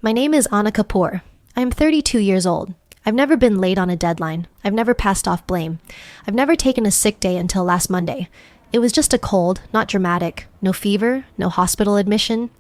My name is Anna Kapoor. I am 32 years old. I've never been late on a deadline. I've never passed off blame. I've never taken a sick day until last Monday. It was just a cold, not dramatic. No fever, no hospital admission.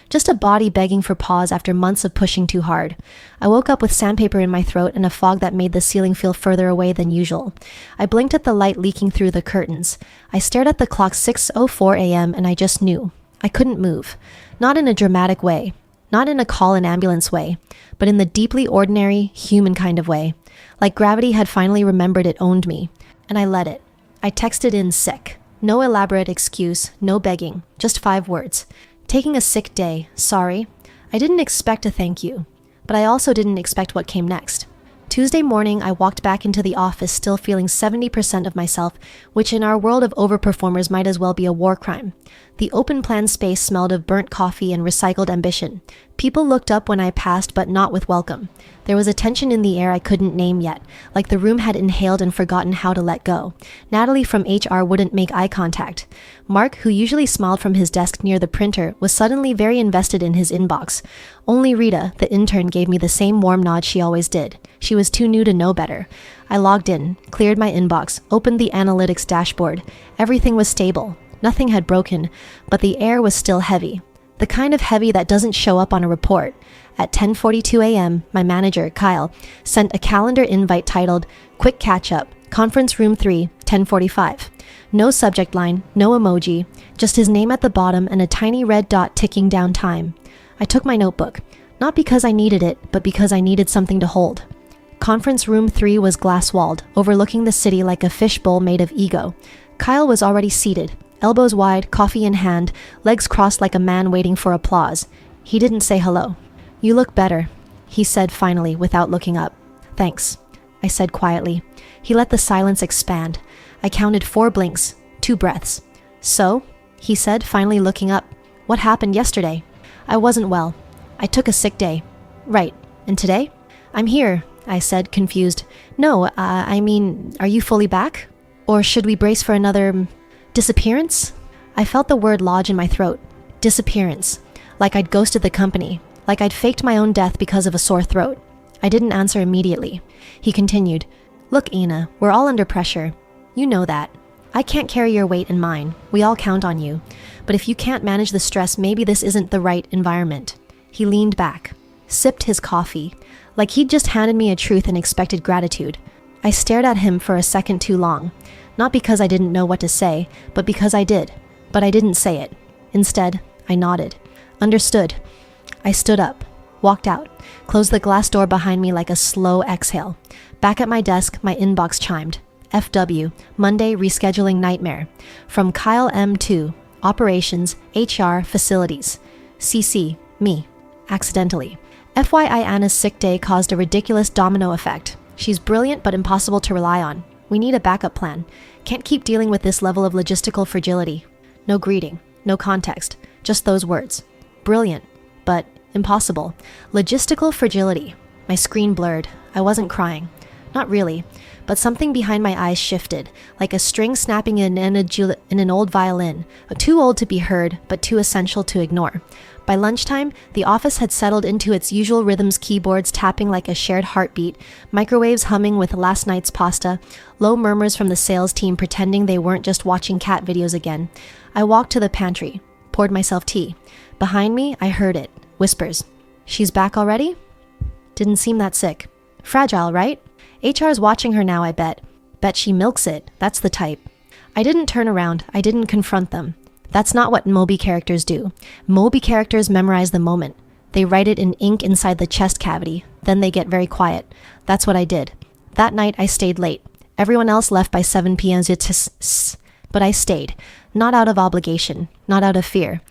Just a body begging for pause after months of pushing too hard. I woke up with sandpaper in my throat and a fog that made the ceiling feel further away than usual. I blinked at the light leaking through the curtains. I stared at the clock 6:04 a.m. and I just knew. I couldn't move. Not in a dramatic way. Not in a call an ambulance way, but in the deeply ordinary, human kind of way. Like gravity had finally remembered it owned me. And I let it. I texted in sick. No elaborate excuse, no begging, just 5 words. Taking a sick day, sorry. I didn't expect a thank you, but I also didn't expect what came next. Tuesday morning, I walked back into the office still feeling 70% of myself, which in our world of overperformers might as well be a war crime. The open plan space smelled of burnt coffee and recycled ambition. People looked up when I passed, but not with welcome. There was a tension in the air I couldn't name yet, like the room had inhaled and forgotten how to let go. Natalie from HR wouldn't make eye contact. Mark, who usually smiled from his desk near the printer, was suddenly very invested in his inbox. Only Rita, the intern, gave me the same warm nod she always did. She was too new to know better. I logged in, cleared my inbox, opened the analytics dashboard. Everything was stable. Nothing had broken, but the air was still heavy. The kind of heavy that doesn't show up on a report. At 10:42 a.m., my manager, Kyle, sent a calendar invite titled, Quick Catch Up, Conference Room 3, 10:45. No subject line, no emoji, just his name at the bottom and a tiny red dot ticking down time. I took my notebook, not because I needed it, but because I needed something to hold. Conference Room 3 was glass-walled, overlooking the city like a fishbowl made of ego. Kyle was already seated, elbows wide, coffee in hand, legs crossed like a man waiting for applause. He didn't say hello. "You look better," he said finally without looking up. "Thanks," I said quietly. He let the silence expand. I counted 4 blinks, 2 breaths. "So," he said, finally looking up, "what happened yesterday?" "I wasn't well. I took a sick day." "Right. And today?" "I'm here," I said, confused. "No, I mean, are you fully back? Or should we brace for another disappearance?" I felt the word lodge in my throat. Disappearance. Like I'd ghosted the company. Like I'd faked my own death because of a sore throat. I didn't answer immediately. He continued, "Look, Ina, we're all under pressure. You know that. I can't carry your weight and mine. We all count on you. But if you can't manage the stress, maybe this isn't the right environment." He leaned back, sipped his coffee, like he'd just handed me a truth and expected gratitude. I stared at him for a second too long. Not because I didn't know what to say, but because I did. But I didn't say it. Instead, I nodded. Understood. I stood up, walked out, closed the glass door behind me like a slow exhale. Back at my desk, my inbox chimed. FW, Monday Rescheduling Nightmare. From Kyle M2, Operations, HR, Facilities. CC, me. Accidentally. FYI, Anna's sick day caused a ridiculous domino effect. She's brilliant but impossible to rely on. We need a backup plan. Can't keep dealing with this level of logistical fragility. No greeting, no context, just those words. Brilliant, but impossible. Logistical fragility. My screen blurred. I wasn't crying. Not really, but something behind my eyes shifted, like a string snapping in an old violin, too old to be heard, but too essential to ignore. By lunchtime, the office had settled into its usual rhythms, keyboards tapping like a shared heartbeat, microwaves humming with last night's pasta, low murmurs from the sales team pretending they weren't just watching cat videos again. I walked to the pantry, poured myself tea. Behind me, I heard it. Whispers. "She's back already?" Didn't seem that sick. Fragile, right? HR's watching her now, I bet. Bet she milks it. That's the type. I didn't turn around. I didn't confront them. That's not what Moby characters do. Moby characters memorize the moment. They write it in ink inside the chest cavity. Then they get very quiet. That's what I did. That night, I stayed late. Everyone else left by 7 p.m. But I stayed. Not out of obligation. Not out of fear.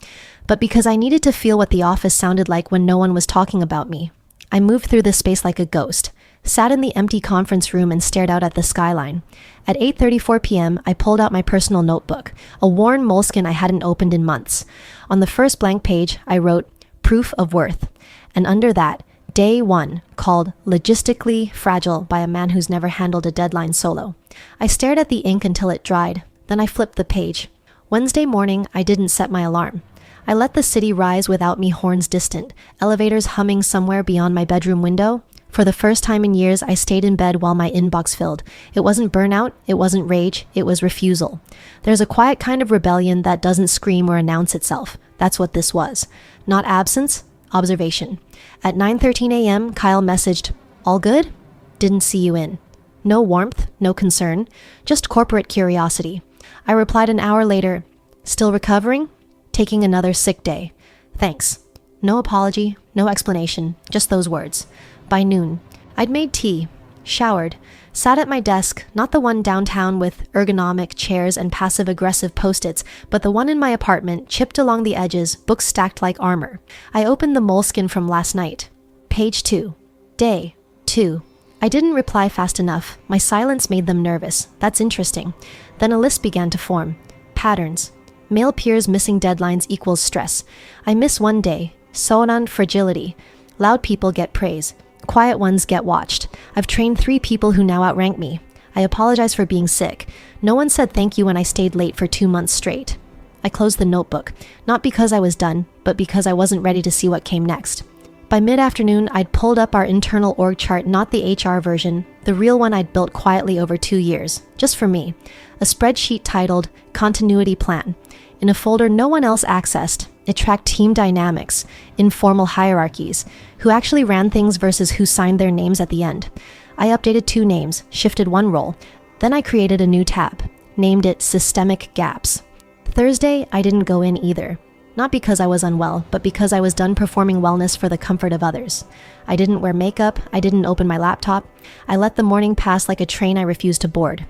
But because I needed to feel what the office sounded like when no one was talking about me. I moved through the space like a ghost. Sat in the empty conference room and stared out at the skyline. At 8:34 p.m., I pulled out my personal notebook, a worn moleskin I hadn't opened in months. On the first blank page, I wrote, Proof of Worth. And under that, Day 1, called Logistically Fragile by a Man Who's Never Handled a Deadline Solo. I stared at the ink until it dried. Then I flipped the page. Wednesday morning, I didn't set my alarm. I let the city rise without me, horns distant, elevators humming somewhere beyond my bedroom window. For the first time in years, I stayed in bed while my inbox filled. It wasn't burnout, it wasn't rage, it was refusal. There's a quiet kind of rebellion that doesn't scream or announce itself. That's what this was. Not absence, observation. At 9:13 a.m., Kyle messaged, "All good? Didn't see you in." No warmth, no concern, just corporate curiosity. I replied an hour later, "Still recovering? Taking another sick day. Thanks." No apology, no explanation, just those words. By noon, I'd made tea, showered, sat at my desk, not the one downtown with ergonomic chairs and passive-aggressive post-its, but the one in my apartment, chipped along the edges, books stacked like armor. I opened the moleskin from last night. Page 2. Day 2. I didn't reply fast enough. My silence made them nervous. That's interesting. Then a list began to form. Patterns. Male peers missing deadlines equals stress. I miss one day. Sonan fragility. Loud people get praise. Quiet ones get watched. I've trained 3 people who now outrank me. I apologize for being sick. No one said thank you when I stayed late for 2 months straight. I closed the notebook, not because I was done, but because I wasn't ready to see what came next. By mid-afternoon, I'd pulled up our internal org chart, not the HR version, the real one I'd built quietly over 2 years, just for me. A spreadsheet titled Continuity Plan. In a folder no one else accessed, it tracked team dynamics, informal hierarchies, who actually ran things versus who signed their names at the end. I updated 2 names, shifted 1 role. Then I created a new tab, named it Systemic Gaps. Thursday, I didn't go in either. Not because I was unwell, but because I was done performing wellness for the comfort of others. I didn't wear makeup, I didn't open my laptop. I let the morning pass like a train I refused to board.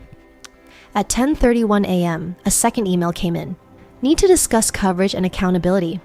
At 10:31 a.m., a second email came in. Need to discuss coverage and accountability.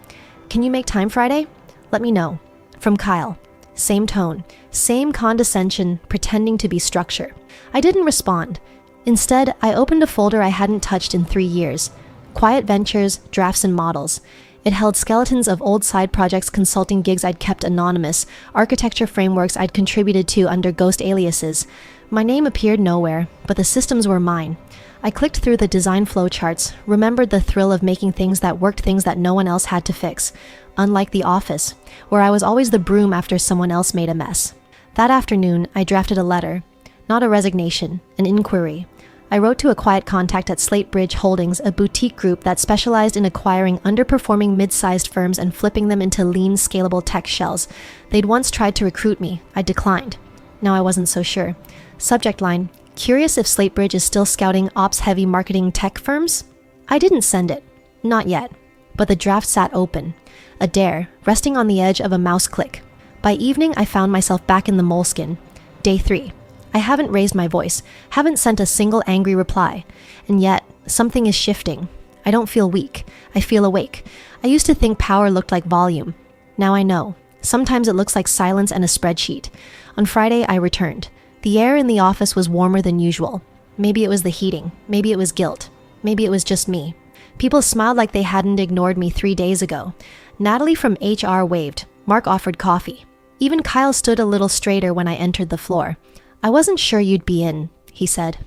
Can you make time Friday? Let me know. From Kyle. Same tone, same condescension, pretending to be structure. I didn't respond. Instead, I opened a folder I hadn't touched in 3 years. Quiet Ventures, Drafts and Models. It held skeletons of old side projects, consulting gigs I'd kept anonymous, architecture frameworks I'd contributed to under ghost aliases. My name appeared nowhere, but the systems were mine. I clicked through the design flowcharts, remembered the thrill of making things that worked, things that no one else had to fix. Unlike The Office, where I was always the broom after someone else made a mess. That afternoon, I drafted a letter. Not a resignation, an inquiry. I wrote to a quiet contact at Slate Bridge Holdings, a boutique group that specialized in acquiring underperforming mid-sized firms and flipping them into lean, scalable tech shells. They'd once tried to recruit me. I declined. Now I wasn't so sure. Subject line, curious if Slate Bridge is still scouting ops-heavy marketing tech firms? I didn't send it. Not yet. But the draft sat open. A dare, resting on the edge of a mouse click. By evening, I found myself back in the moleskin. Day 3. I haven't raised my voice, haven't sent a single angry reply. And yet, something is shifting. I don't feel weak. I feel awake. I used to think power looked like volume. Now I know. Sometimes it looks like silence and a spreadsheet. On Friday, I returned. The air in the office was warmer than usual. Maybe it was the heating. Maybe it was guilt. Maybe it was just me. People smiled like they hadn't ignored me 3 days ago. Natalie from HR waved. Mark offered coffee. Even Kyle stood a little straighter when I entered the floor. I wasn't sure you'd be in, he said.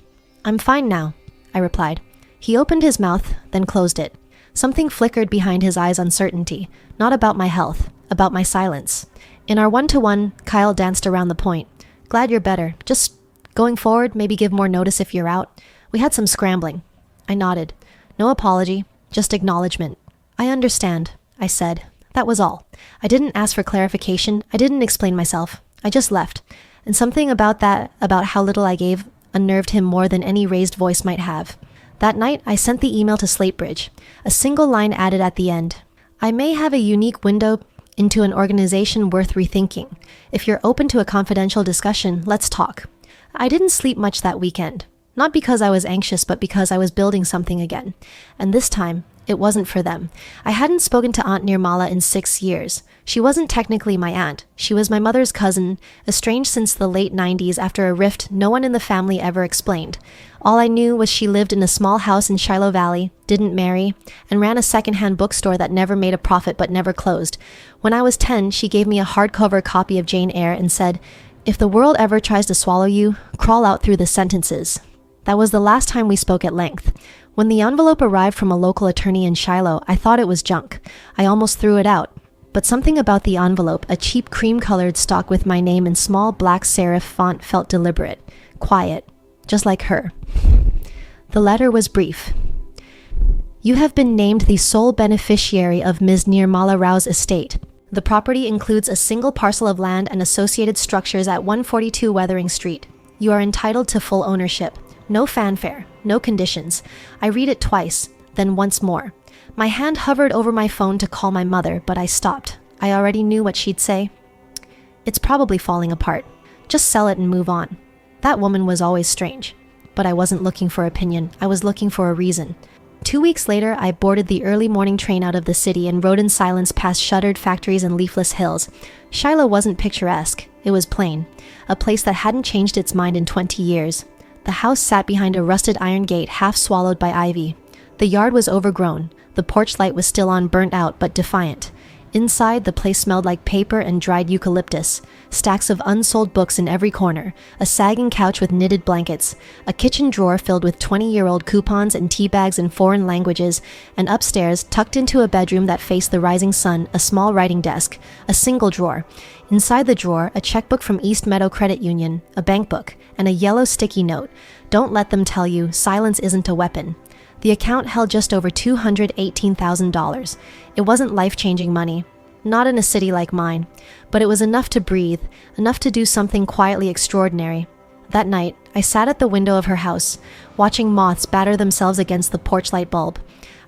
I'm fine now, I replied. He opened his mouth, then closed it. Something flickered behind his eyes, uncertainty. Not about my health, about my silence. In our one-to-one, Kyle danced around the point. Glad you're better. Just going forward, maybe give more notice if you're out. We had some scrambling. I nodded. No apology, just acknowledgement. I understand, I said. That was all. I didn't ask for clarification. I didn't explain myself. I just left. And something about how little I gave, unnerved him more than any raised voice might have. That night, I sent the email to Slate Bridge. A single line added at the end. I may have a unique window into an organization worth rethinking. If you're open to a confidential discussion, let's talk. I didn't sleep much that weekend. Not because I was anxious, but because I was building something again. And this time, it wasn't for them. I hadn't spoken to Aunt Nirmala in 6 years. She wasn't technically my aunt. She was my mother's cousin, estranged since the late 90s after a rift no one in the family ever explained. All I knew was she lived in a small house in Shiloh Valley, didn't marry, and ran a secondhand bookstore that never made a profit but never closed. When I was 10, she gave me a hardcover copy of Jane Eyre and said, "If the world ever tries to swallow you, crawl out through the sentences." That was the last time we spoke at length. When the envelope arrived from a local attorney in Shiloh, I thought it was junk. I almost threw it out. But something about the envelope, a cheap cream-colored stock with my name in small black serif font, felt deliberate, quiet, just like her. The letter was brief. You have been named the sole beneficiary of Ms. Nirmala Rao's estate. The property includes a single parcel of land and associated structures at 142 Weathering Street. You are entitled to full ownership. No fanfare, no conditions. I read it twice, then once more. My hand hovered over my phone to call my mother, but I stopped. I already knew what she'd say. It's probably falling apart. Just sell it and move on. That woman was always strange. But I wasn't looking for opinion. I was looking for a reason. 2 weeks later, I boarded the early morning train out of the city and rode in silence past shuttered factories and leafless hills. Shiloh wasn't picturesque. It was plain. A place that hadn't changed its mind in 20 years. The house sat behind a rusted iron gate half swallowed by ivy. The yard was overgrown. The porch light was still on, burnt out, but defiant. Inside, the place smelled like paper and dried eucalyptus, stacks of unsold books in every corner, a sagging couch with knitted blankets, a kitchen drawer filled with 20-year-old coupons and tea bags in foreign languages, and upstairs, tucked into a bedroom that faced the rising sun, a small writing desk, a single drawer. Inside the drawer, a checkbook from East Meadow Credit Union, a bank book, and a yellow sticky note. Don't let them tell you, silence isn't a weapon. The account held just over $218,000. It wasn't life-changing money, not in a city like mine, but it was enough to breathe, enough to do something quietly extraordinary. That night, I sat at the window of her house, watching moths batter themselves against the porch light bulb.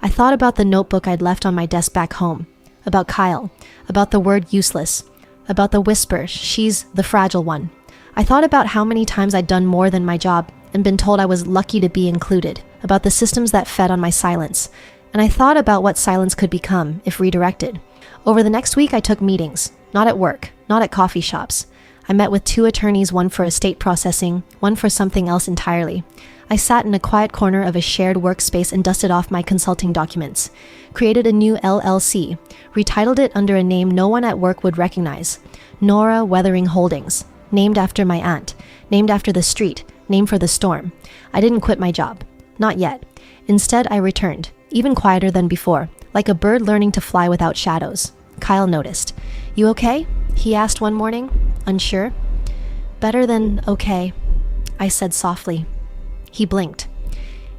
I thought about the notebook I'd left on my desk back home, about Kyle, about the word useless, about the whisper, she's the fragile one. I thought about how many times I'd done more than my job and been told I was lucky to be included, about the systems that fed on my silence. And I thought about what silence could become if redirected. Over the next week, I took meetings, not at work, not at coffee shops. I met with 2 attorneys, one for estate processing, one for something else entirely. I sat in a quiet corner of a shared workspace and dusted off my consulting documents, created a new LLC, retitled it under a name no one at work would recognize, Nora Weathering Holdings, named after my aunt, named after the street, named for the storm. I didn't quit my job. Not yet. Instead, I returned, even quieter than before, like a bird learning to fly without shadows. Kyle noticed. You okay? He asked one morning, unsure. Better than okay, I said softly. He blinked.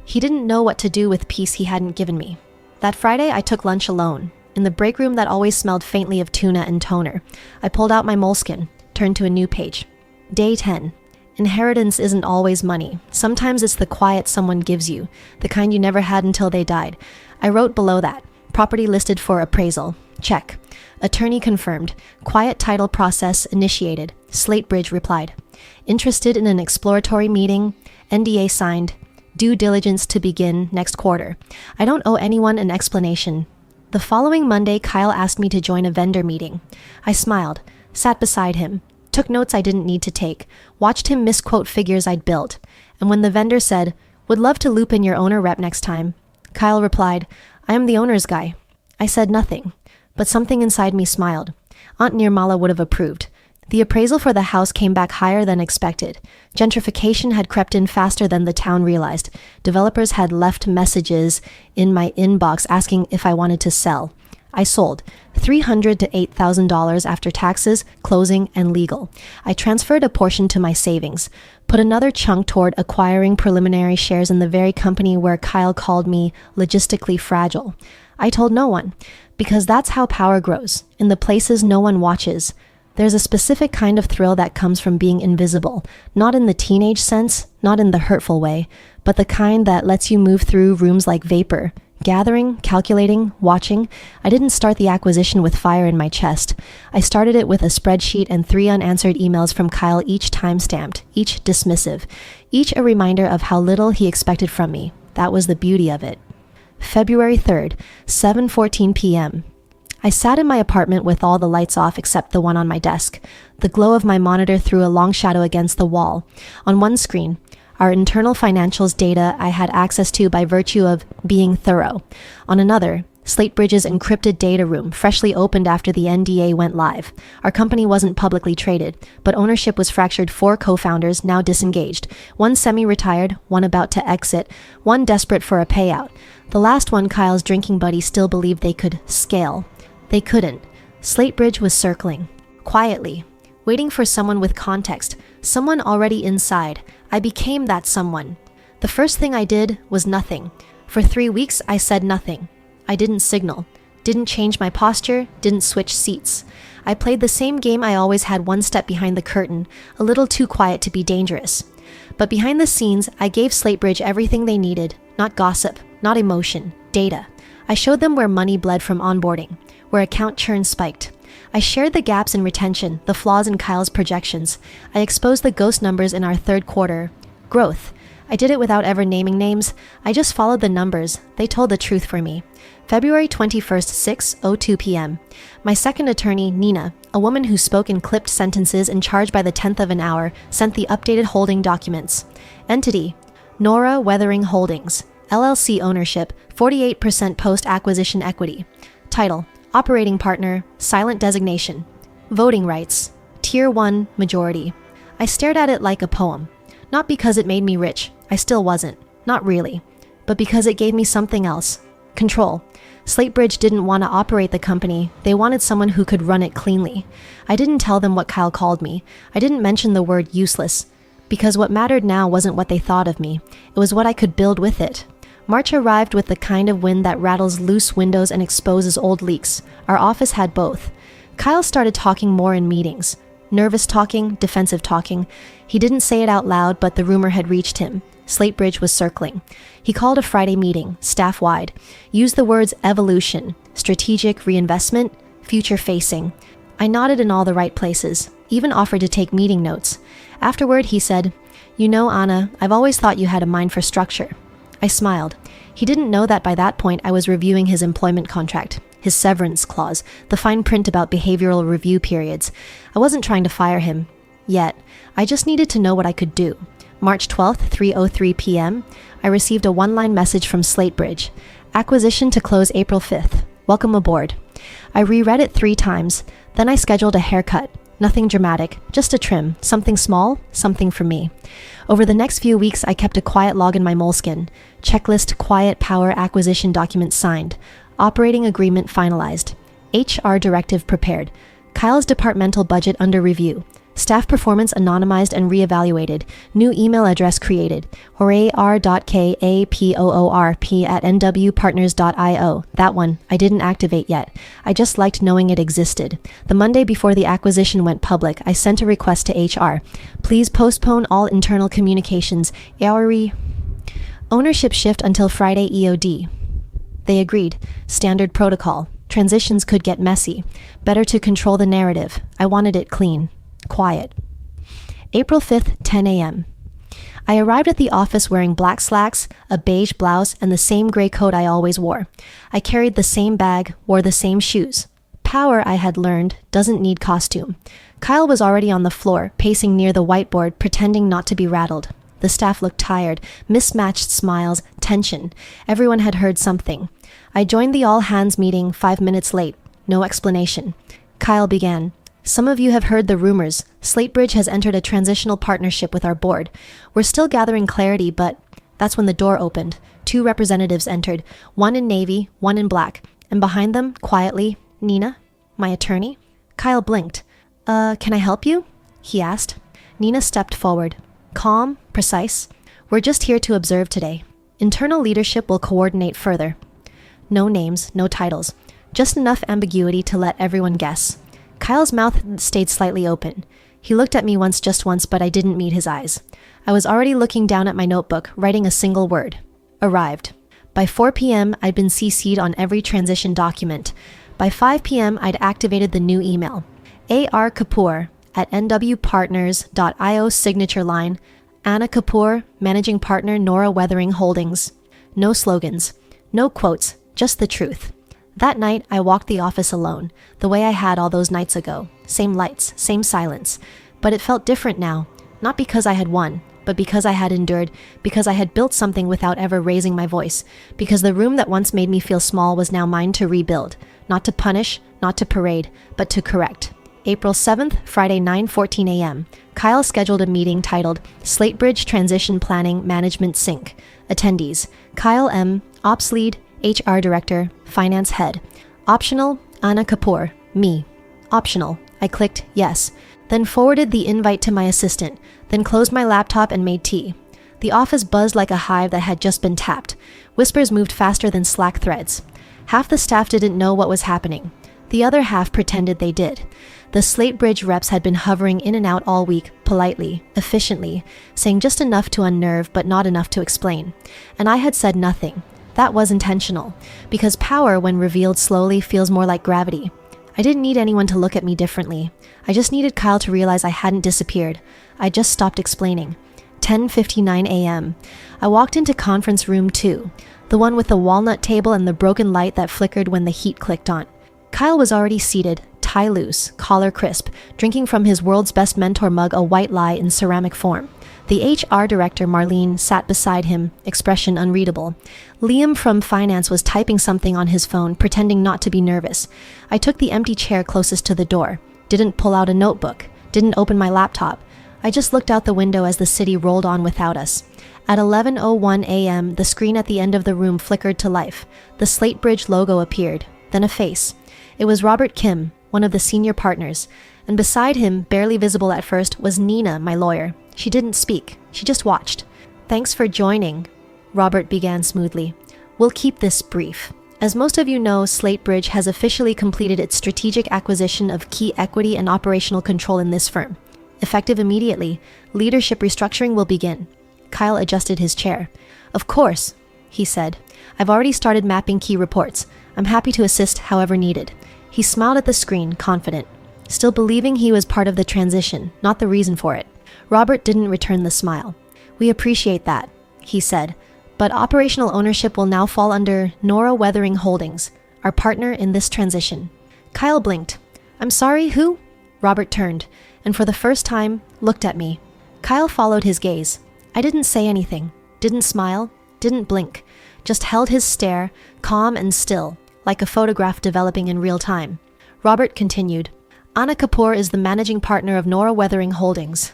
He didn't know what to do with peace he hadn't given me. That Friday, I took lunch alone, in the break room that always smelled faintly of tuna and toner. I pulled out my moleskin, turned to a new page. Day 10. Inheritance isn't always money. Sometimes it's the quiet someone gives you, the kind you never had until they died. I wrote below that, property listed for appraisal. Check. Attorney confirmed. Quiet title process initiated. Slatebridge replied. Interested in an exploratory meeting. NDA signed. Due diligence to begin next quarter. I don't owe anyone an explanation. The following Monday, Kyle asked me to join a vendor meeting. I smiled, sat beside him, took notes I didn't need to take, watched him misquote figures I'd built, and when the vendor said, "Would love to loop in your owner rep next time," Kyle replied, "I am the owner's guy." I said nothing, but something inside me smiled. Aunt Nirmala would have approved. The appraisal for the house came back higher than expected. Gentrification had crept in faster than the town realized. Developers had left messages in my inbox asking if I wanted to sell. I sold $300 to $8,000 after taxes, closing, and legal. I transferred a portion to my savings, put another chunk toward acquiring preliminary shares in the very company where Kyle called me logistically fragile. I told no one, because that's how power grows, in the places no one watches. There's a specific kind of thrill that comes from being invisible, not in the teenage sense, not in the hurtful way, but the kind that lets you move through rooms like vapor. Gathering, calculating, watching. I didn't start the acquisition with fire in my chest. I started it with a spreadsheet and 3 unanswered emails from Kyle, each time-stamped, each dismissive, each a reminder of how little he expected from me. That was the beauty of it. February 3rd, 7:14 p.m. I sat in my apartment with all the lights off except the one on my desk. The glow of my monitor threw a long shadow against the wall. On one screen, our internal financials data I had access to by virtue of being thorough. On another, Bridge's encrypted data room, freshly opened after the NDA went live. Our company wasn't publicly traded, but ownership was fractured. 4 co-founders, now disengaged. One semi-retired, one about to exit, one desperate for a payout. The last one, Kyle's drinking buddy, still believed they could scale. They couldn't. Bridge was circling. Quietly. Waiting for someone with context. Someone already inside. I became that someone. The first thing I did was nothing. For 3 weeks, I said nothing. I didn't signal, didn't change my posture, didn't switch seats. I played the same game I always had, one step behind the curtain, a little too quiet to be dangerous. But behind the scenes, I gave Bridge everything they needed, not gossip, not emotion, data. I showed them where money bled from onboarding, where account churn spiked. I shared the gaps in retention, the flaws in Kyle's projections. I exposed the ghost numbers in our third quarter growth. I did it without ever naming names. I just followed the numbers. They told the truth for me. February 21st, 6:02 p.m. My second attorney, Nina, a woman who spoke in clipped sentences and charged by the 10th of an hour, sent the updated holding documents. Entity: Nora Weathering Holdings. LLC ownership: 48% post-acquisition equity. Title: Operating partner, silent designation. Voting rights: Tier 1 majority. I stared at it like a poem. Not because it made me rich. I still wasn't. Not really. But because it gave me something else. Control. Bridge didn't want to operate the company. They wanted someone who could run it cleanly. I didn't tell them what Kyle called me. I didn't mention the word useless. Because what mattered now wasn't what they thought of me. It was what I could build with it. March arrived with the kind of wind that rattles loose windows and exposes old leaks. Our office had both. Kyle started talking more in meetings. Nervous talking, defensive talking. He didn't say it out loud, but the rumor had reached him. Bridge was circling. He called a Friday meeting, staff-wide. Used the words evolution, strategic reinvestment, future-facing. I nodded in all the right places, even offered to take meeting notes. Afterward, he said, "You know, Anna, I've always thought you had a mind for structure." I smiled. He didn't know that by that point I was reviewing his employment contract, his severance clause, the fine print about behavioral review periods. I wasn't trying to fire him. Yet. I just needed to know what I could do. March 12th, 3:03 p.m., I received a one-line message from Bridge. Acquisition to close April 5th. Welcome aboard. I reread it 3 times. Then I scheduled a haircut. Nothing dramatic, just a trim, something small, something for me. Over the next few weeks, I kept a quiet log in my moleskin. Checklist: quiet power acquisition document signed. Operating agreement finalized. HR directive prepared. Kyle's departmental budget under review. Staff performance anonymized and reevaluated. New email address created. horar.kapoorp@nwpartners.io. That one, I didn't activate yet. I just liked knowing it existed. The Monday before the acquisition went public, I sent a request to HR. Please postpone all internal communications. Ownership shift until Friday EOD. They agreed. Standard protocol. Transitions could get messy. Better to control the narrative. I wanted it clean. Quiet. April 5th, 10 a.m. I arrived at the office wearing black slacks, a beige blouse, and the same gray coat I always wore. I carried the same bag, wore the same shoes. Power, I had learned, doesn't need costume. Kyle was already on the floor, pacing near the whiteboard, pretending not to be rattled. The staff looked tired, mismatched smiles, tension. Everyone had heard something. I joined the all-hands meeting 5 minutes late. No explanation. Kyle began. Some of you have heard the rumors. Bridge has entered a transitional partnership with our board. We're still gathering clarity, but that's when the door opened. 2 representatives entered, one in navy, one in black, and behind them, quietly, Nina, my attorney. Kyle blinked. Can I help you?" he asked. Nina stepped forward. Calm, precise. "We're just here to observe today. Internal leadership will coordinate further." No names, no titles. Just enough ambiguity to let everyone guess. Kyle's mouth stayed slightly open. He looked at me just once, but I didn't meet his eyes. I was already looking down at my notebook, writing a single word. Arrived. By 4 p.m., I'd been CC'd on every transition document. By 5 p.m., I'd activated the new email. A.R. Kapoor at nwpartners.io signature line. Anna Kapoor, managing partner, Nora Weathering Holdings. No slogans. No quotes. Just the truth. That night, I walked the office alone, the way I had all those nights ago. Same lights, same silence. But it felt different now, not because I had won, but because I had endured, because I had built something without ever raising my voice, because the room that once made me feel small was now mine to rebuild, not to punish, not to parade, but to correct. April 7th, Friday, 9:14 a.m. Kyle scheduled a meeting titled Slatebridge Transition Planning Management Sync. Attendees: Kyle M., Ops Lead, HR Director, Finance Head. Optional: Anna Kapoor, me. Optional. I clicked yes, then forwarded the invite to my assistant, then closed my laptop and made tea. The office buzzed like a hive that had just been tapped. Whispers moved faster than Slack threads. Half the staff didn't know what was happening. The other half pretended they did. The Slatebridge reps had been hovering in and out all week, politely, efficiently, saying just enough to unnerve but not enough to explain. And I had said nothing. That was intentional, because power, when revealed slowly, feels more like gravity. I didn't need anyone to look at me differently. I just needed Kyle to realize I hadn't disappeared. I just stopped explaining. 10:59 a.m. I walked into conference room 2, the one with the walnut table and the broken light that flickered when the heat clicked on. Kyle was already seated, tie loose, collar crisp, drinking from his world's best mentor mug, a white lie in ceramic form. The HR director, Marlene, sat beside him, expression unreadable. Liam from finance was typing something on his phone, pretending not to be nervous. I took the empty chair closest to the door, didn't pull out a notebook, didn't open my laptop. I just looked out the window as the city rolled on without us. At 11:01 a.m., the screen at the end of the room flickered to life. The Slatebridge logo appeared, then a face. It was Robert Kim, one of the senior partners, and beside him, barely visible at first, was Nina, my lawyer. She didn't speak. She just watched. "Thanks for joining," Robert began smoothly. "We'll keep this brief. As most of you know, Slatebridge has officially completed its strategic acquisition of key equity and operational control in this firm. Effective immediately, leadership restructuring will begin." Kyle adjusted his chair. "Of course," he said. "I've already started mapping key reports. I'm happy to assist however needed." He smiled at the screen, confident, still believing he was part of the transition, not the reason for it. Robert didn't return the smile. "We appreciate that," he said, "but operational ownership will now fall under Nora Weathering Holdings, our partner in this transition." Kyle blinked. "I'm sorry, who?" Robert turned, and for the first time, looked at me. Kyle followed his gaze. I didn't say anything, didn't smile, didn't blink, just held his stare, calm and still, like a photograph developing in real time. Robert continued, "Anna Kapoor is the managing partner of Nora Weathering Holdings."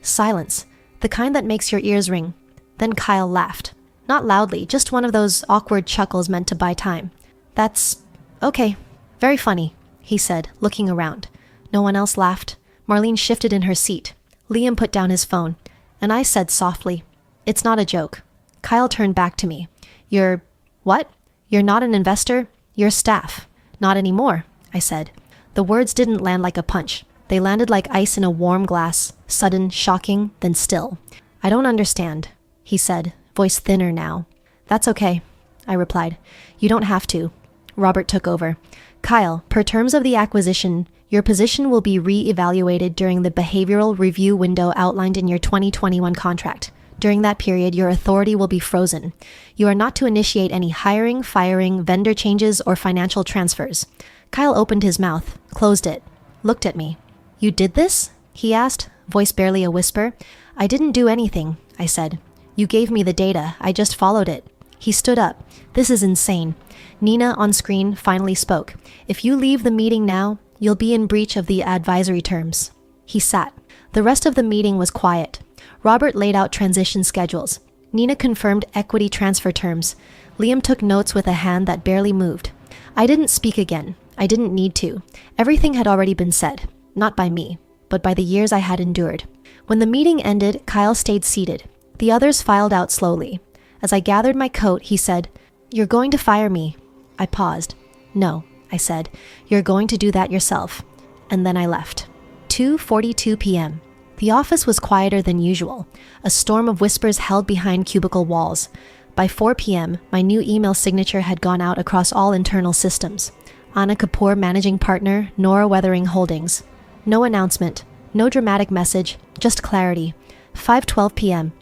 Silence, the kind that makes your ears ring. Then Kyle laughed. Not loudly, just one of those awkward chuckles meant to buy time. "That's okay. Very funny," he said, looking around. No one else laughed. Marlene shifted in her seat. Liam put down his phone, and I said softly, "It's not a joke." Kyle turned back to me. "You're... what? You're not an investor? You're staff." "Not anymore," I said. The words didn't land like a punch. They landed like ice in a warm glass, sudden, shocking, then still. "I don't understand," he said, voice thinner now. "That's okay," I replied. "You don't have to." Robert took over. "Kyle, per terms of the acquisition, your position will be re-evaluated during the behavioral review window outlined in your 2021 contract. During that period, your authority will be frozen. You are not to initiate any hiring, firing, vendor changes, or financial transfers." Kyle opened his mouth, closed it, looked at me. "You did this?" he asked, voice barely a whisper. "I didn't do anything," I said. "You gave me the data. I just followed it." He stood up. "This is insane." Nina, on screen, finally spoke. "If you leave the meeting now, you'll be in breach of the advisory terms." He sat. The rest of the meeting was quiet. Robert laid out transition schedules. Nina confirmed equity transfer terms. Liam took notes with a hand that barely moved. I didn't speak again. I didn't need to. Everything had already been said. Not by me, but by the years I had endured. When the meeting ended, Kyle stayed seated. The others filed out slowly. As I gathered my coat, he said, "You're going to fire me." I paused. "No," I said. "You're going to do that yourself." And then I left. 2:42 p.m. The office was quieter than usual. A storm of whispers held behind cubicle walls. By 4 p.m., my new email signature had gone out across all internal systems. Anna Kapoor, Managing Partner, Nora Weathering Holdings. No announcement, no dramatic message, just clarity. 5:12 p.m.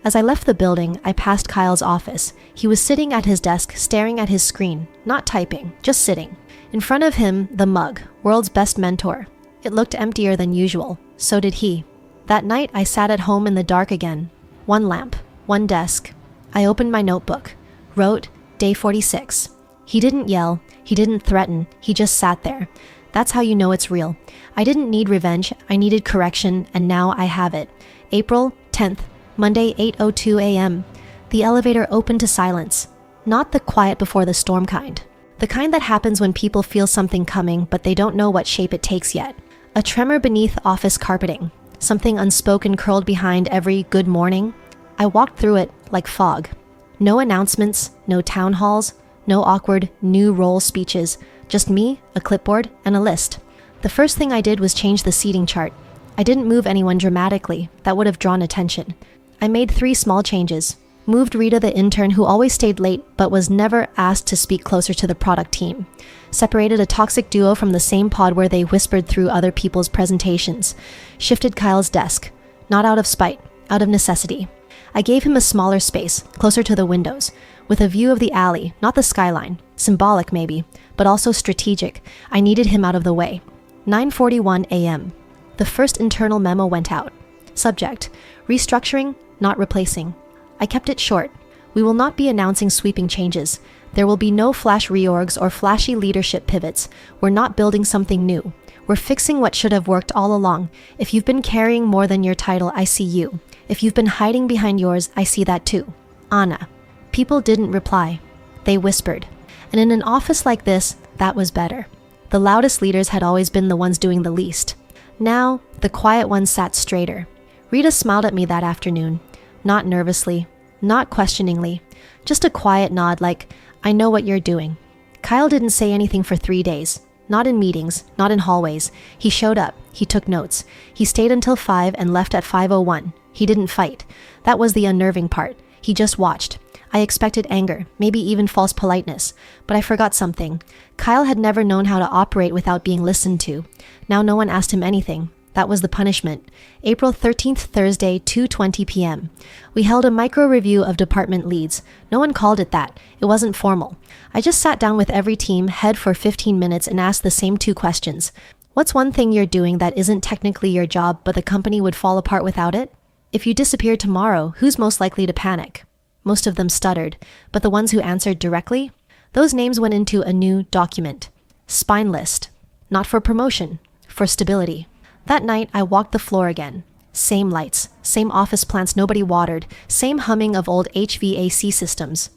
As I left the building, I passed Kyle's office. He was sitting at his desk, staring at his screen, not typing, just sitting. In front of him, the mug, world's best mentor. It looked emptier than usual. So did he. That night, I sat at home in the dark again. One lamp, one desk. I opened my notebook, wrote, Day 46. He didn't yell, he didn't threaten, he just sat there. That's how you know it's real. I didn't need revenge, I needed correction, and now I have it. April 10th, Monday, 8:02 a.m. The elevator opened to silence. Not the quiet before the storm kind. The kind that happens when people feel something coming, but they don't know what shape it takes yet. A tremor beneath office carpeting. Something unspoken curled behind every good morning. I walked through it like fog. No announcements, no town halls, no awkward new role speeches. Just me, a clipboard, and a list. The first thing I did was change the seating chart. I didn't move anyone dramatically. That would have drawn attention. I made 3 small changes. Moved Rita, the intern who always stayed late but was never asked to speak closer to the product team. Separated a toxic duo from the same pod where they whispered through other people's presentations. Shifted Kyle's desk. Not out of spite, out of necessity. I gave him a smaller space, closer to the windows, with a view of the alley, not the skyline. Symbolic maybe, but also strategic. I needed him out of the way. 9:41 a.m. The first internal memo went out. Subject: restructuring, not replacing. I kept it short. We will not be announcing sweeping changes. There will be no flash reorgs or flashy leadership pivots. We're not building something new. We're fixing what should have worked all along. If you've been carrying more than your title, I see you. If you've been hiding behind yours, I see that too. Anna. People didn't reply. They whispered. And in an office like this, that was better. The loudest leaders had always been the ones doing the least. Now, the quiet ones sat straighter. Rita smiled at me that afternoon. Not nervously, not questioningly, just a quiet nod like, I know what you're doing. Kyle didn't say anything for 3 days. Not in meetings, not in hallways. He showed up, he took notes. He stayed until 5 and left at 5:01. He didn't fight. That was the unnerving part. He just watched. I expected anger, maybe even false politeness, but I forgot something. Kyle had never known how to operate without being listened to. Now no one asked him anything. That was the punishment. April 13th, Thursday, 2:20 p.m. We held a micro review of department leads. No one called it that. It wasn't formal. I just sat down with every team head for 15 minutes and asked the same 2 questions. What's one thing you're doing that isn't technically your job, but the company would fall apart without it? If you disappeared tomorrow, who's most likely to panic? Most of them stuttered, but the ones who answered directly? Those names went into a new document. Spine list. Not for promotion, for stability. That night, I walked the floor again. Same lights, same office plants nobody watered, same humming of old HVAC systems.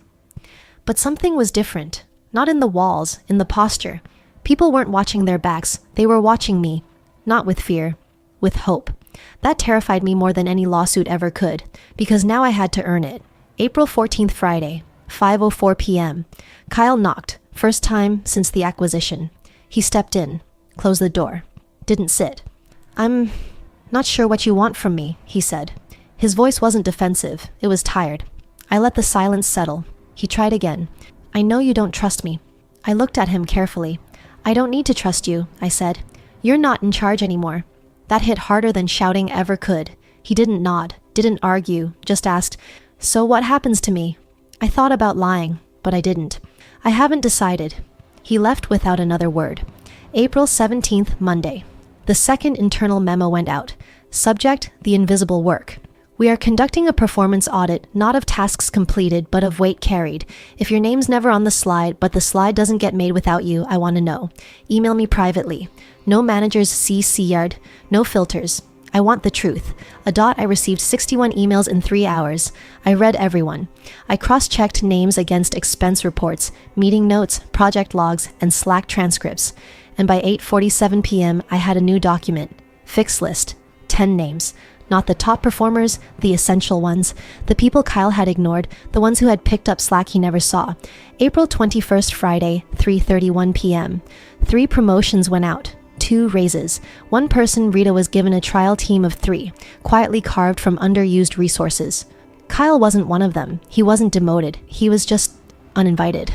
But something was different. Not in the walls, in the posture. People weren't watching their backs, they were watching me. Not with fear, with hope. That terrified me more than any lawsuit ever could, because now I had to earn it. April 14th, Friday, 5:04 p.m. Kyle knocked, first time since the acquisition. He stepped in, closed the door, didn't sit. I'm not sure what you want from me, he said. His voice wasn't defensive, it was tired. I let the silence settle. He tried again. I know you don't trust me. I looked at him carefully. I don't need to trust you, I said. You're not in charge anymore. That hit harder than shouting ever could. He didn't nod, didn't argue, just asked, so what happens to me? I thought about lying, but I didn't. I haven't decided. He left without another word. April 17th, Monday. The second internal memo went out. Subject: the invisible work. We are conducting a performance audit, not of tasks completed, but of weight carried. If your name's never on the slide, but the slide doesn't get made without you, I want to know. Email me privately. No managers CC'd, no filters. I want the truth. I received 61 emails in 3 hours. I read everyone. I cross-checked names against expense reports, meeting notes, project logs, and Slack transcripts. And by 8:47 p.m., I had a new document. Fix list. 10 names. Not the top performers, the essential ones. The people Kyle had ignored, the ones who had picked up slack he never saw. April 21st, Friday, 3:31 p.m. 3 promotions went out. 2 raises. One person, Rita, was given a trial team of 3, quietly carved from underused resources. Kyle wasn't one of them. He wasn't demoted. He was just uninvited.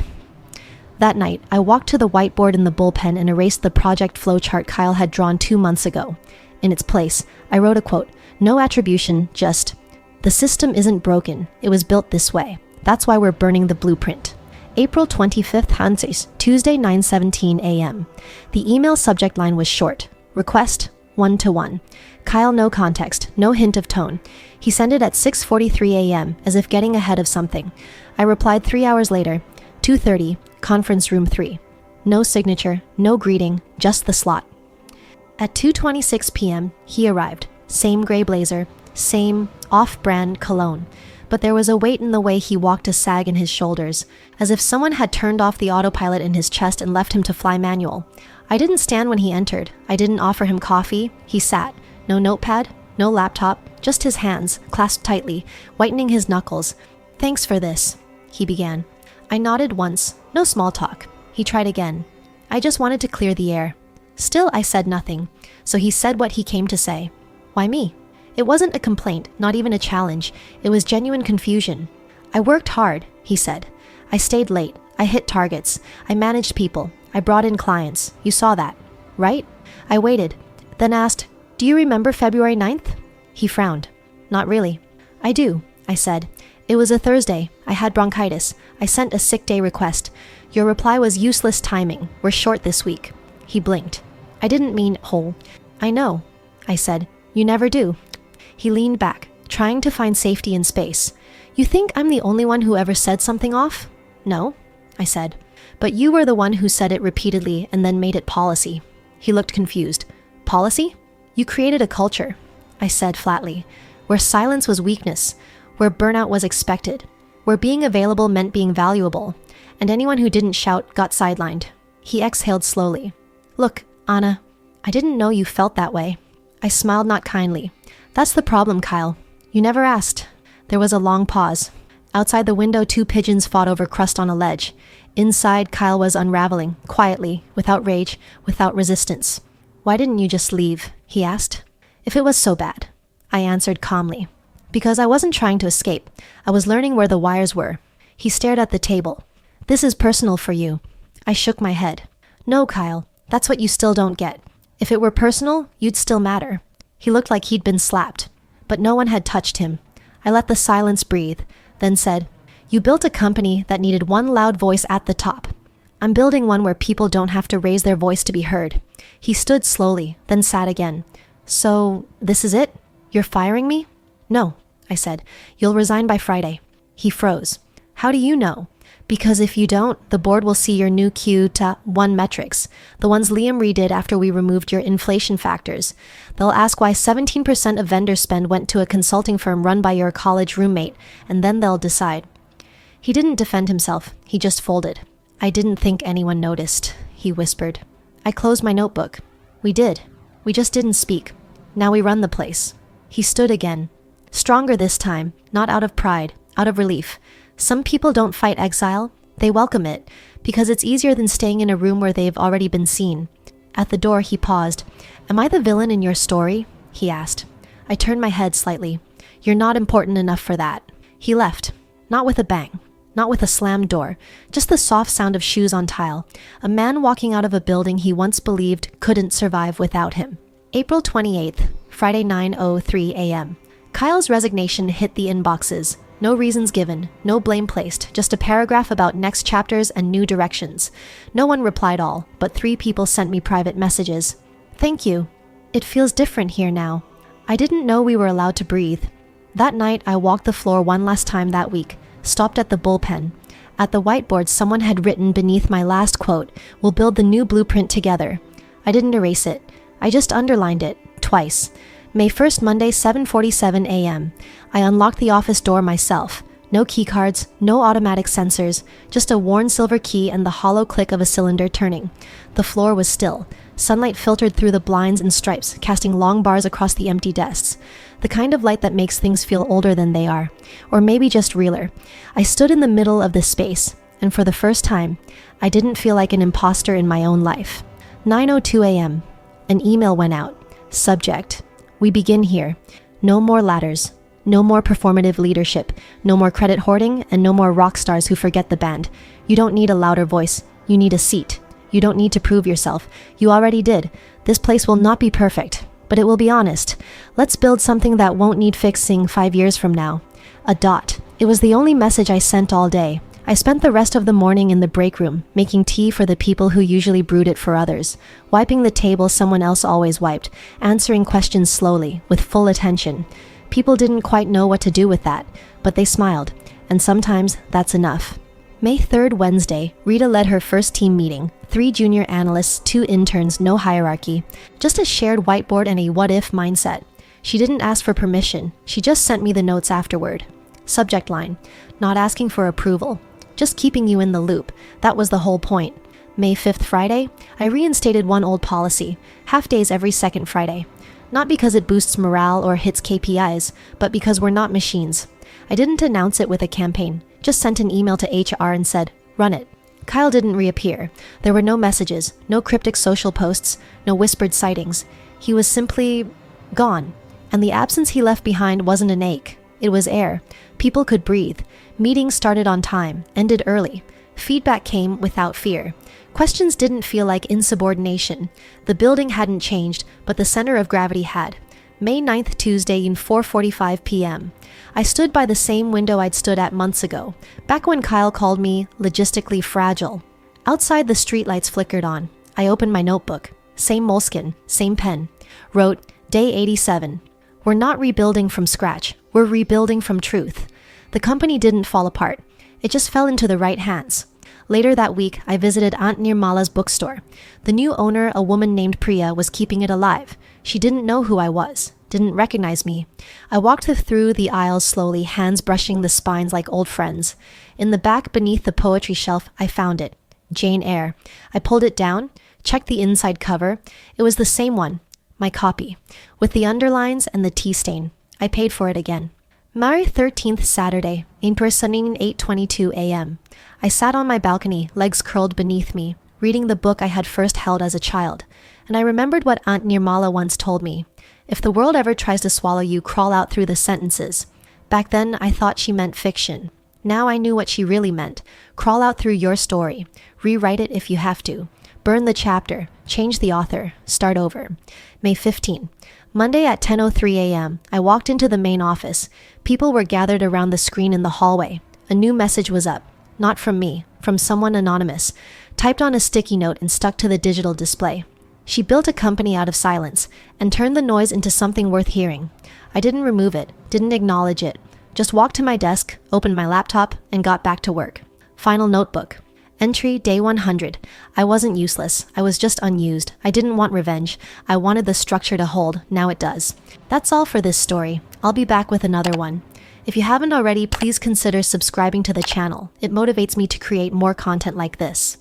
That night, I walked to the whiteboard in the bullpen and erased the project flowchart Kyle had drawn 2 months ago. In its place, I wrote a quote, no attribution, just, the system isn't broken, it was built this way. That's why we're burning the blueprint. April 25th, Hanses, Tuesday, 9:17 a.m. The email subject line was short. Request, 1-to-1. Kyle, no context, no hint of tone. He sent it at 6:43 a.m., as if getting ahead of something. I replied 3 hours later, 2:30, conference room 3. No signature, no greeting, just the slot. At 2:26 p.m., he arrived. Same gray blazer, same off-brand cologne. But there was a weight in the way he walked, a sag in his shoulders, as if someone had turned off the autopilot in his chest and left him to fly manual. I didn't stand when he entered. I didn't offer him coffee. He sat. No notepad, no laptop, just his hands, clasped tightly, whitening his knuckles. "Thanks for this," he began. I nodded once. No small talk. He tried again. "I just wanted to clear the air." Still, I said nothing. So he said what he came to say. "Why me?" It wasn't a complaint, not even a challenge. It was genuine confusion. "I worked hard," he said. "I stayed late. I hit targets. I managed people. I brought in clients. You saw that, right?" I waited, then asked, "Do you remember February 9th? He frowned. "Not really." "I do," I said. "It was a Thursday. I had bronchitis. I sent a sick day request. Your reply was useless timing. We're short this week." He blinked. "I didn't mean whole." "I know," I said. "You never do." He leaned back, trying to find safety in space. "You think I'm the only one who ever said something off?" "No," I said. "But you were the one who said it repeatedly and then made it policy." He looked confused. "Policy? You created a culture," I said flatly, "where silence was weakness, where burnout was expected, where being available meant being valuable, and anyone who didn't shout got sidelined." He exhaled slowly. "Look, Anna, I didn't know you felt that way." I smiled, not kindly. "That's the problem, Kyle. You never asked." There was a long pause. Outside the window, 2 pigeons fought over crust on a ledge. Inside, Kyle was unraveling, quietly, without rage, without resistance. "Why didn't you just leave?" he asked. "If it was so bad," I answered calmly. "Because I wasn't trying to escape. I was learning where the wires were." He stared at the table. "This is personal for you." I shook my head. "No, Kyle, that's what you still don't get. If it were personal, you'd still matter." He looked like he'd been slapped, but no one had touched him. I let the silence breathe, then said, "You built a company that needed one loud voice at the top. I'm building one where people don't have to raise their voice to be heard." He stood slowly, then sat again. "So, this is it? You're firing me?" "No," I said. "You'll resign by Friday." He froze. "How do you know?" "Because if you don't, the board will see your new Q-1 metrics, the ones Liam redid after we removed your inflation factors. They'll ask why 17% of vendor spend went to a consulting firm run by your college roommate, and then they'll decide." He didn't defend himself. He just folded. "I didn't think anyone noticed," he whispered. I closed my notebook. "We did. We just didn't speak. Now we run the place." He stood again. Stronger this time, not out of pride, out of relief. Some people don't fight exile. They welcome it, because it's easier than staying in a room where they've already been seen. At the door, he paused. "Am I the villain in your story?" he asked. I turned my head slightly. "You're not important enough for that." He left. Not with a bang. Not with a slammed door. Just the soft sound of shoes on tile. A man walking out of a building he once believed couldn't survive without him. April 28th, Friday, 9:03 a.m. Kyle's resignation hit the inboxes. No reasons given, no blame placed, just a paragraph about next chapters and new directions. No one replied all, but 3 people sent me private messages. "Thank you. It feels different here now. I didn't know we were allowed to breathe." That night, I walked the floor one last time that week, stopped at the bullpen. At the whiteboard, someone had written beneath my last quote, "We'll build the new blueprint together." I didn't erase it. I just underlined it, twice. May 1st, Monday, 7:47 a.m. I unlocked the office door myself. No keycards, no automatic sensors, just a worn silver key and the hollow click of a cylinder turning. The floor was still. Sunlight filtered through the blinds in stripes, casting long bars across the empty desks. The kind of light that makes things feel older than they are, or maybe just realer. I stood in the middle of this space, and for the first time, I didn't feel like an imposter in my own life. 9:02 a.m. An email went out. Subject: "We begin here. No more ladders. No more performative leadership. No more credit hoarding, and no more rock stars who forget the band. You don't need a louder voice. You need a seat. You don't need to prove yourself. You already did. This place will not be perfect, but it will be honest. Let's build something that won't need fixing 5 years from now." A dot. It was the only message I sent all day. I spent the rest of the morning in the break room, making tea for the people who usually brewed it for others, wiping the table someone else always wiped, answering questions slowly, with full attention. People didn't quite know what to do with that, but they smiled, and sometimes that's enough. May 3rd, Wednesday, Rita led her first team meeting. 3 junior analysts, 2 interns, no hierarchy. Just a shared whiteboard and a what-if mindset. She didn't ask for permission. She just sent me the notes afterward. Subject line: not asking for approval. Just keeping you in the loop. That was the whole point. May 5th, Friday, I reinstated one old policy: half days every second Friday. Not because it boosts morale or hits KPIs, but because we're not machines. I didn't announce it with a campaign. Just sent an email to HR and said, run it. Kyle didn't reappear. There were no messages, no cryptic social posts, no whispered sightings. He was simply gone. And the absence he left behind wasn't an ache. It was air. People could breathe. Meetings started on time, ended early. Feedback came without fear. Questions didn't feel like insubordination. The building hadn't changed, but the center of gravity had. May 9th, Tuesday in 4:45 p.m. I stood by the same window I'd stood at months ago, back when Kyle called me logistically fragile. Outside, the streetlights flickered on. I opened my notebook. Same moleskin, same pen. Wrote, Day 87. We're not rebuilding from scratch. We're rebuilding from truth. The company didn't fall apart. It just fell into the right hands. Later that week, I visited Aunt Nirmala's bookstore. The new owner, a woman named Priya, was keeping it alive. She didn't know who I was, didn't recognize me. I walked through the aisles slowly, hands brushing the spines like old friends. In the back beneath the poetry shelf, I found it. Jane Eyre. I pulled it down, checked the inside cover. It was the same one, my copy, with the underlines and the tea stain. I paid for it again. May 13th, Saturday, impersonating 8:22 a.m. I sat on my balcony, legs curled beneath me, reading the book I had first held as a child. And I remembered what Aunt Nirmala once told me. If the world ever tries to swallow you, crawl out through the sentences. Back then, I thought she meant fiction. Now I knew what she really meant. Crawl out through your story. Rewrite it if you have to. Burn the chapter. Change the author. Start over. May 15. Monday at 10:03 a.m., I walked into the main office. People were gathered around the screen in the hallway. A new message was up. Not from me, from someone anonymous, typed on a sticky note and stuck to the digital display. She built a company out of silence and turned the noise into something worth hearing. I didn't remove it, didn't acknowledge it. Just walked to my desk, opened my laptop, and got back to work. Final notebook. Entry, day 100. I wasn't useless. I was just unused. I didn't want revenge. I wanted the structure to hold. Now it does. That's all for this story. I'll be back with another one. If you haven't already, please consider subscribing to the channel. It motivates me to create more content like this.